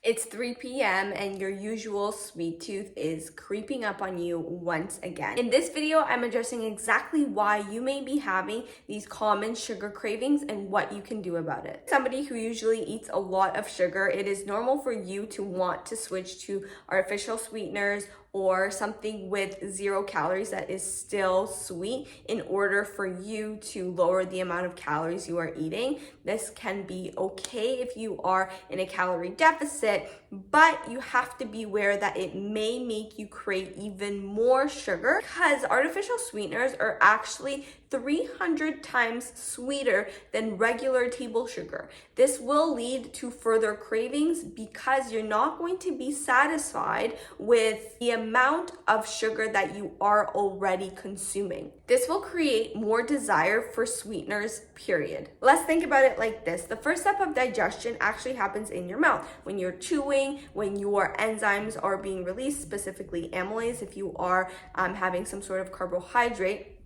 It's 3 p.m. and your usual sweet tooth is creeping up on you once again. In this video, I'm addressing exactly why you may be having these common sugar cravings and what you can do about it. Somebody who usually eats a lot of sugar, it is normal for you to want to switch to artificial sweeteners or something with 0 calories that is still sweet in order for you to lower the amount of calories you are eating. This can be okay if you are in a calorie deficit, but you have to be aware that it may make you crave even more sugar because artificial sweeteners are actually 300 times sweeter than regular table sugar. This will lead to further cravings because you're not going to be satisfied with the amount of sugar that you are already consuming. This will create more desire for sweeteners, period. Let's think about it like this. The first step of digestion actually happens in your mouth. When you're chewing, when your enzymes are being released, specifically amylase, if you are having some sort of carbohydrate.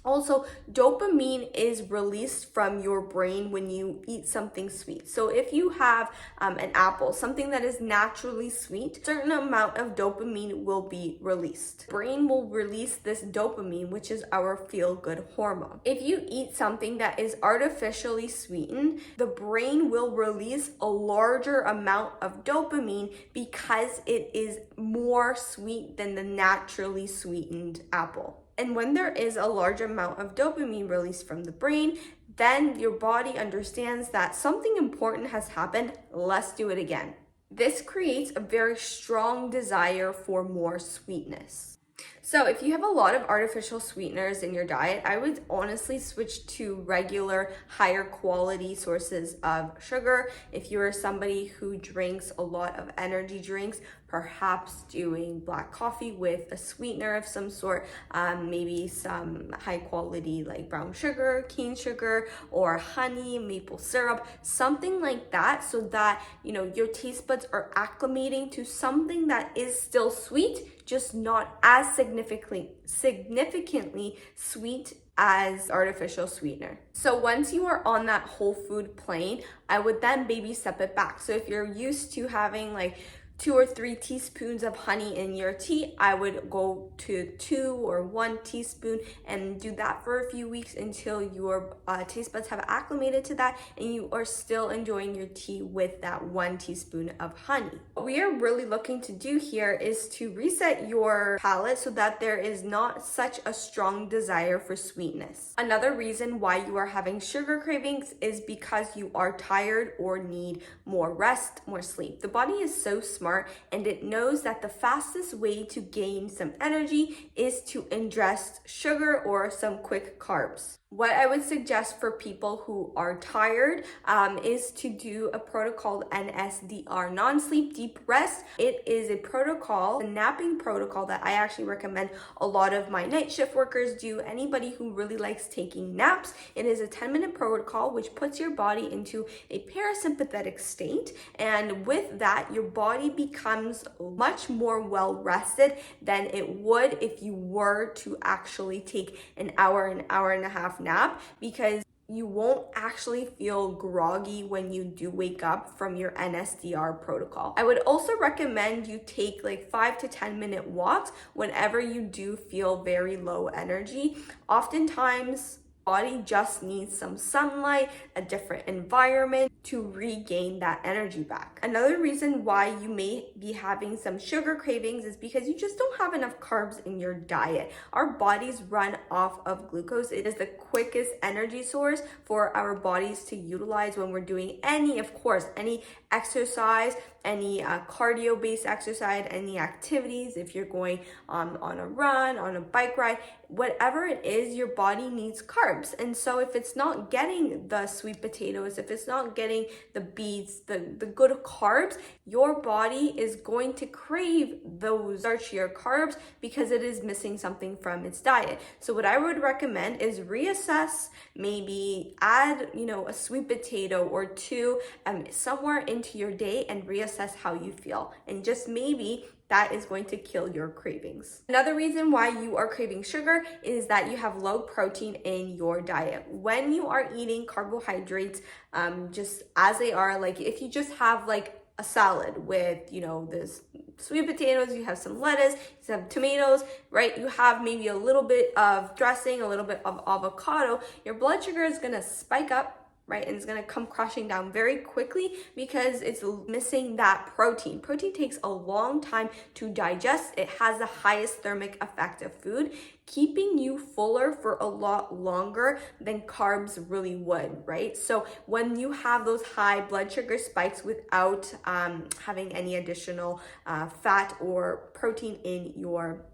Also, dopamine is released from your brain when you eat something sweet. So if you have an apple, something that is naturally sweet, a certain amount of dopamine will be released. Brain will release this dopamine, which is our feel-good hormone. If you eat something that is artificially sweetened, the brain will release a larger amount of dopamine because it is more sweet than the naturally sweetened apple. And when there is a large amount of dopamine released from the brain, then your body understands that something important has happened, let's do it again. This creates a very strong desire for more sweetness. So if you have a lot of artificial sweeteners in your diet, I would honestly switch to regular, higher quality sources of sugar. If you're somebody who drinks a lot of energy drinks, perhaps doing black coffee with a sweetener of some sort, maybe some high quality like brown sugar, cane sugar, or honey, maple syrup, something like that, so that your taste buds are acclimating to something that is still sweet, just not as significantly sweet as artificial sweetener. So once you are on that whole food plane, I would then baby step it back. So if you're used to having like 2 or 3 teaspoons of honey in your tea, I would go to 2 or 1 teaspoon and do that for a few weeks until your taste buds have acclimated to that and you are still enjoying your tea with that 1 teaspoon of honey. What we are really looking to do here is to reset your palate so that there is not such a strong desire for sweetness. Another reason why you are having sugar cravings is because you are tired or need more rest, more sleep. The body is so smart and it knows that the fastest way to gain some energy is to ingest sugar or some quick carbs. What I would suggest for people who are tired is to do a protocol called NSDR, non-sleep deep rest. It is a protocol, a napping protocol that I actually recommend a lot of my night shift workers do, anybody who really likes taking naps. It is a 10-minute protocol which puts your body into a parasympathetic state, and with that your body becomes much more well rested than it would if you were to actually take an hour and a half nap, because you won't actually feel groggy when you do wake up from your NSDR protocol. I would also recommend you take like 5 to 10 minute walks whenever you do feel very low energy. Oftentimes, body just needs some sunlight, a different environment to regain that energy back. Another reason why you may be having some sugar cravings is because you just don't have enough carbs in your diet. Our bodies run off of glucose. It is the quickest energy source for our bodies to utilize when we're doing any exercise, any cardio-based exercise, any activities. If you're going on a run, on a bike ride, whatever it is, your body needs carbs. And so if it's not getting the sweet potatoes, if it's not getting the beets, the good carbs, your body is going to crave those starchier carbs because it is missing something from its diet. So what I would recommend is reassess, maybe add, a sweet potato or 2 somewhere into your day and reassess how you feel. And just maybe that is going to kill your cravings. Another reason why you are craving sugar is that you have low protein in your diet. When you are eating carbohydrates just as they are, like if you just have like a salad with, this sweet potatoes, you have some lettuce, you have tomatoes, right? You have maybe a little bit of dressing, a little bit of avocado, your blood sugar is gonna spike up, right? And it's gonna come crashing down very quickly because it's missing that protein. Protein takes a long time to digest. It has the highest thermic effect of food, keeping you fuller for a lot longer than carbs really would, right? So when you have those high blood sugar spikes without having any additional fat or protein in your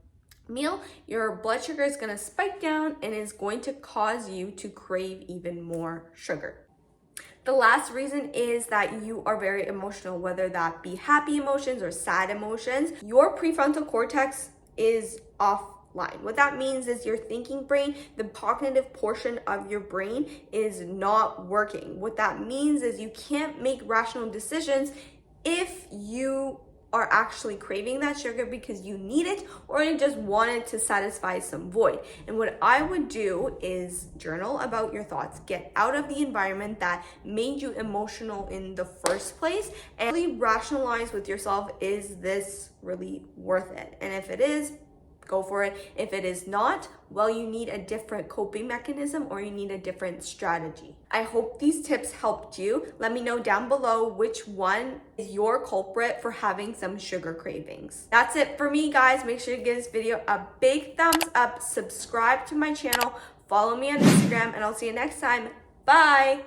meal, your blood sugar is going to spike down and is going to cause you to crave even more sugar. The last reason is that you are very emotional, whether that be happy emotions or sad emotions. Your prefrontal cortex is offline. What that means is your thinking brain, the cognitive portion of your brain, is not working. What that means is you can't make rational decisions if you are actually craving that sugar because you need it or you just want it to satisfy some void. And what I would do is journal about your thoughts, get out of the environment that made you emotional in the first place, and really rationalize with yourself, is this really worth it? And if it is, go for it. If it is not, well, you need a different coping mechanism or you need a different strategy. I hope these tips helped you. Let me know down below which one is your culprit for having some sugar cravings. That's it for me, guys. Make sure to give this video a big thumbs up, subscribe to my channel, follow me on Instagram, and I'll see you next time. Bye.